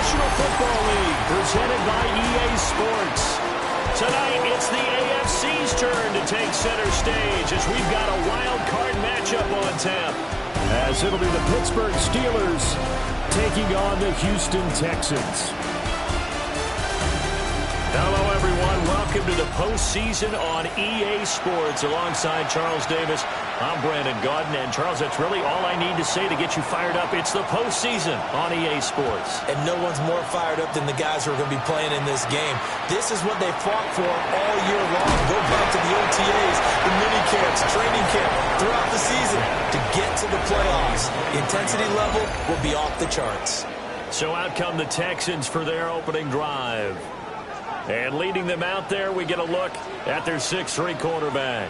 National Football League, presented by EA Sports. Tonight, it's the AFC's turn to take center stage as we've got a wild card matchup on tap. As it'll be the Pittsburgh Steelers taking on the Houston Texans. Hello, everyone. Welcome to the postseason on EA Sports. Alongside Charles Davis, I'm Brandon Gaudin. And, Charles, that's really all I need to say to get you fired up. It's the postseason on EA Sports. And no one's more fired up than the guys who are going to be playing in this game. This is what they fought for all year long. Go back to the OTAs, the mini camps, training camp, throughout the season to get to the playoffs. The intensity level will be off the charts. So out come the Texans for their opening drive. And leading them out there, we get a look at their 6'3" quarterback.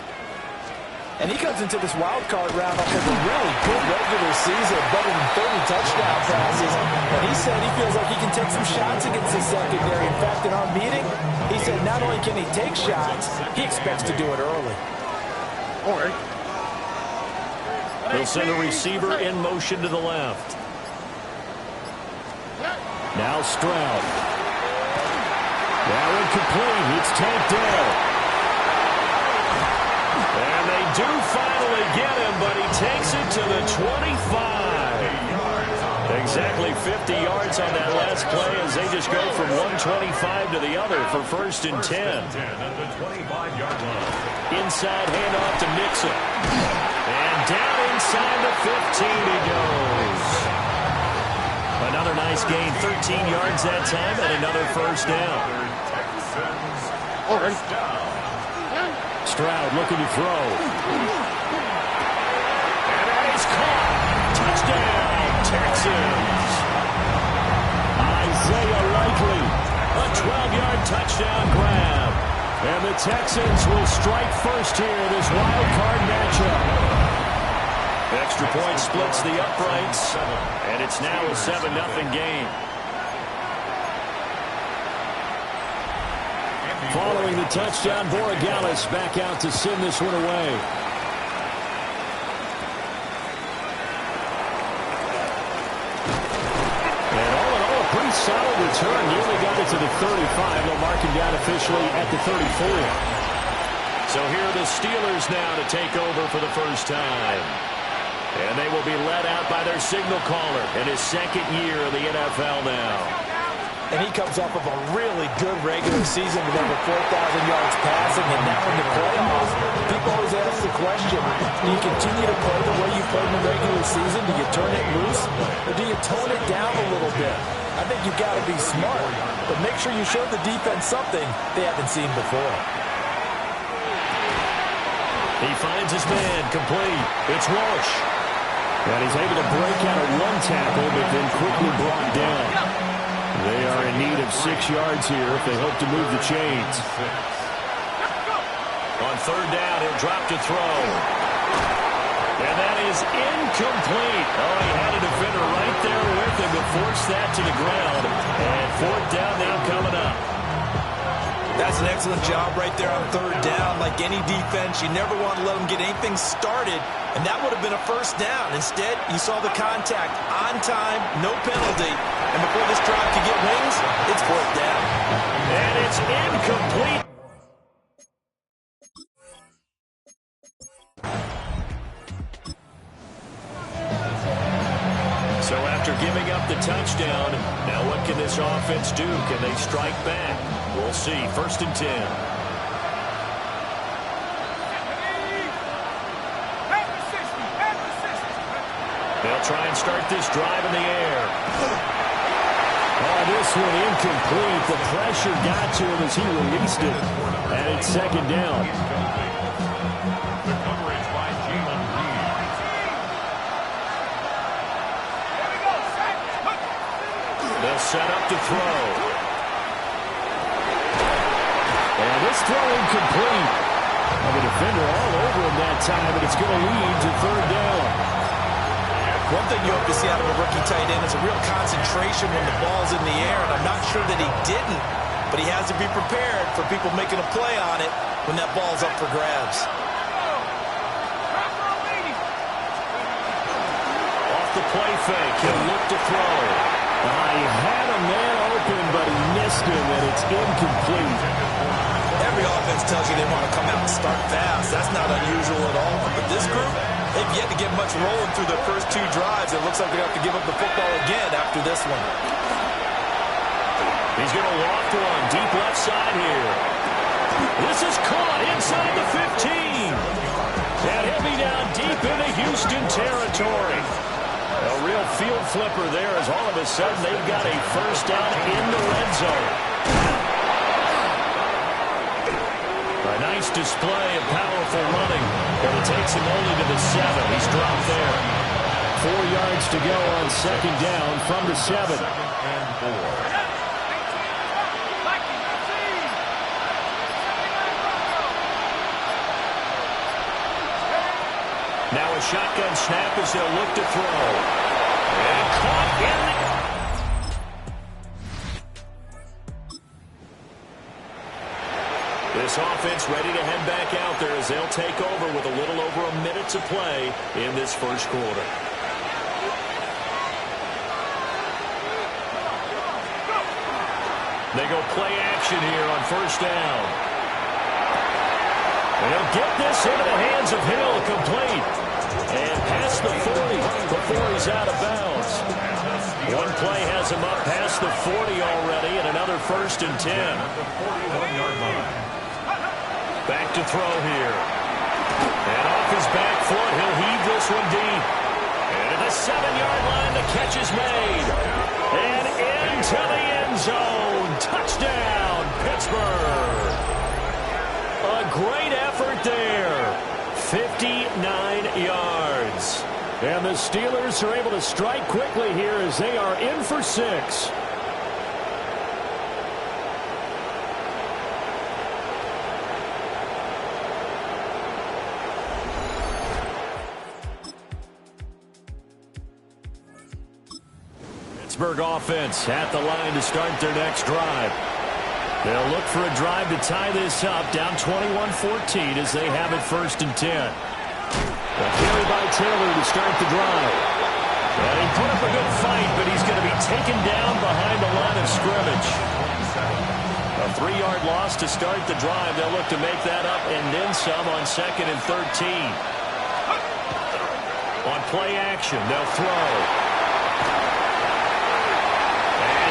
And he comes into this wild card round off of a really good regular season, better than 30 touchdown passes. And he said he feels like he can take some shots against the secondary. In fact, in our meeting, he said not only can he take shots, he expects to do it early. They'll send a receiver in motion to the left. Now Stroud. Now incomplete. It's tanked down. And they do finally get him, but he takes it to the 25. Exactly 50 yards on that last play as they just go from 125 to the other for 1st and 10. Inside handoff to Nixon. And down inside the 15 he goes. Another nice gain, 13 yards that time, and another 1st down. Stroud looking to throw. And that is caught. Touchdown, Texans. Isaiah Likely, a 12-yard touchdown grab. And the Texans will strike first here, this wild card matchup. Extra point splits the uprights, and it's now a 7-0 game. Following the touchdown, Borregales back out to send this one away. And all in all, a pretty solid return. Nearly got it to the 35. They'll mark him down officially at the 34. So here are the Steelers now to take over for the first time. And they will be led out by their signal caller in his 2nd year in the NFL now. And he comes off of a really good regular season with over 4,000 yards passing, and now in the playoffs, people always ask the question, do you continue to play the way you played in the regular season? Do you turn it loose, or do you tone it down a little bit? I think you've got to be smart, but make sure you show the defense something they haven't seen before. He finds his man, complete. It's Walsh. And he's able to break out of one tackle, but then quickly brought down. They are in need of 6 yards here if they hope to move the chains. On 3rd down, he'll drop to throw. And that is incomplete. Oh, he had a defender right there with him to force that to the ground. And 4th down now coming up. That's an excellent job right there on 3rd down. Like any defense, you never want to let them get anything started, and that would have been a 1st down. Instead, you saw the contact on time, no penalty, and before this drive could get wings, it's 4th down. And it's incomplete. So after giving up the touchdown, now what can this offense do? Can they strike back? We'll see. 1st and 10. They'll try and start this drive in the air. Oh, this one incomplete. The pressure got to him as he released it. And it's 2nd down. They'll set up to throw. And this throw incomplete. And the defender all over him that time, but it's going to lead to 3rd down. One thing you hope to see out of a rookie tight end is a real concentration when the ball's in the air, and I'm not sure that he didn't, but he has to be prepared for people making a play on it when that ball's up for grabs. Off the play fake, he'll look to throw. He had a man open, but he missed him, and it's incomplete. Every offense tells you they want to come out and start fast. That's not unusual at all. But this group, they've yet to get much rolling through their first 2 drives. It looks like they have to give up the football again after this one. He's going to loft one deep left side here. This is caught inside the 15. And he'll be down deep into Houston territory. A real field flipper there as all of a sudden they've got a first down in the red zone. A nice display of powerful running, but it takes him only to the 7. He's dropped there. 4 yards to go on second down from the 7. Now a shotgun snap as they'll look to throw. And caught in the... This offense ready to head back out there as they'll take over with a little over a minute to play in this first quarter. They go play action here on first down. And he'll get this into the hands of Hill, complete. And past the 40 before he's out of bounds. One play has him up past the 40 already, and another first and 10. Back to throw here. And off his back foot, he'll heave this one deep. And at the 7-yard line, the catch is made. And into the end zone. Touchdown, Pittsburgh. A great effort there. 59 yards. And the Steelers are able to strike quickly here as they are in for 6. Pittsburgh offense at the line to start their next drive. They'll look for a drive to tie this up, down 21-14 as they have it first and 10. A carry by Taylor to start the drive. And he put up a good fight, but he's going to be taken down behind the line of scrimmage. A 3-yard loss to start the drive. They'll look to make that up and then some on second and 13. On play action, they'll throw.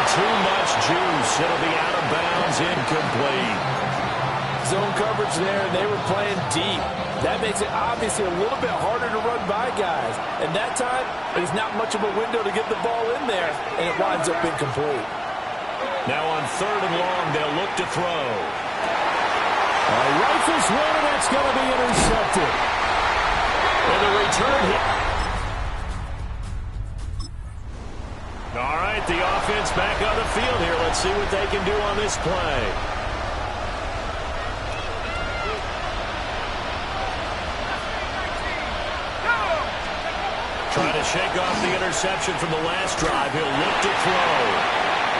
Too much juice. It'll be out of bounds, incomplete. Zone coverage there, and they were playing deep. That makes it obviously a little bit harder to run by guys. And that time, there's not much of a window to get the ball in there, and it winds up incomplete. Now on third and long, they'll look to throw. Rifles one, and that's going to be intercepted. And the return hit. All right, the offense back on the field here. Let's see what they can do on this play. Trying to shake off the interception from the last drive. He'll look to throw.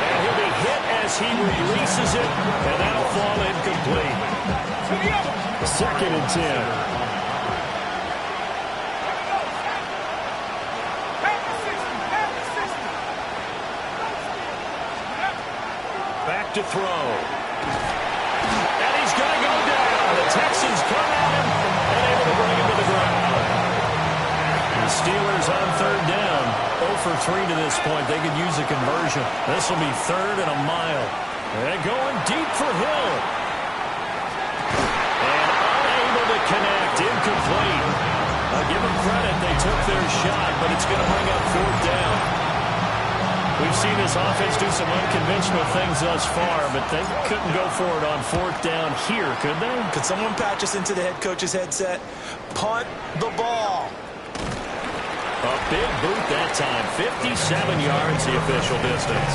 And he'll be hit as he releases it, and that'll fall incomplete. Second and 10. Back to throw. And he's going to go down. The Texans come at him and able to bring him to the ground. The Steelers on third down. 0 for 3 to this point. They could use a conversion. This will be third and a mile. And going deep for Hill. And unable to connect. Incomplete. I'll give them credit. They took their shot, but it's going to bring up fourth down. We've seen this offense do some unconventional things thus far, but they couldn't go for it on fourth down here, could they? Could someone patch us into the head coach's headset? Punt the ball. A big boot that time. 57 yards the official distance.